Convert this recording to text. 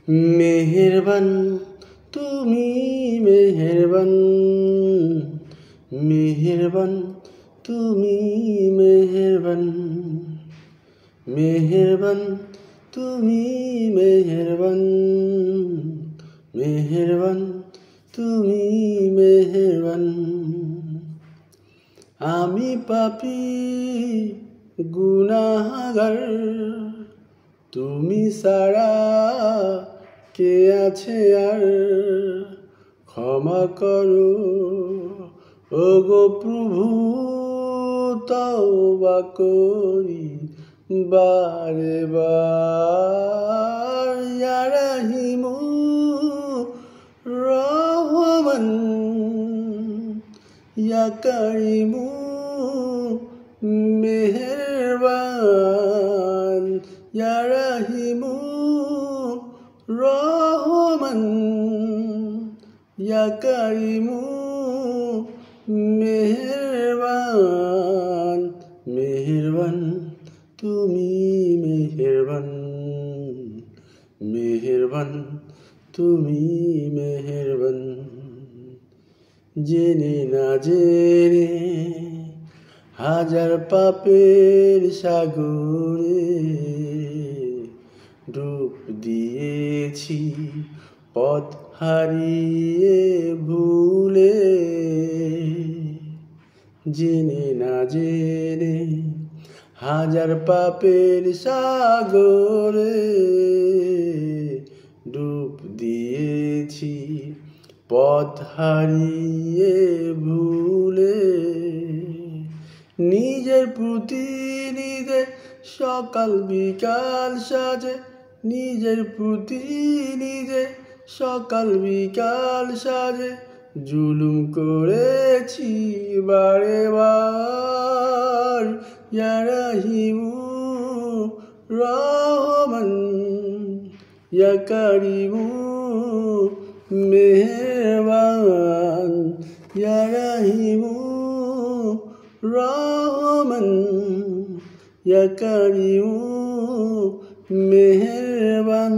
মেহেরবান তুমি মেহেরবান, মেহেরবান তুমি মেহেরবান, মেহেরবান তুমি মেহেরবান, মেহেরবান তুমি মেহেরবান। আমি পাপী গুনাহগার, তুমি ছাড়া কে আছে আর? ক্ষমা করো ওগো প্রভু, তওবা করি বারে বার। ইয়া রাহিমু রহমান, ইয়া কারিমু মেহেরবান, ইয়া রাহিমু রহমান, ইয়া কারিমু মেহেরবান। মেহেরবান তুমি মেহেরবান, মেহেরবান তুমি মেহেরবান। জেনে না জেনে হাজার পাপের সাগরে ডুব দিয়েছি, পথ হারিয়ে ভুলে। জেনে না জেনে হাজার পাপের সাগরে ডুব দিয়েছি, পথ হারিয়ে ভুলে। নিজের প্রতি নিজে সকাল বিকাল সাজে, নিজের প্রতি নিজে সকাল বিকাল সাজে জুলুম করেছি বারে বার। ইয়া রাহিমু রহমান, ইয়া কারিমু মেহেরবান, ইয়া রাহিমু রহমান, ইয়া কারিমু মেহেরবান।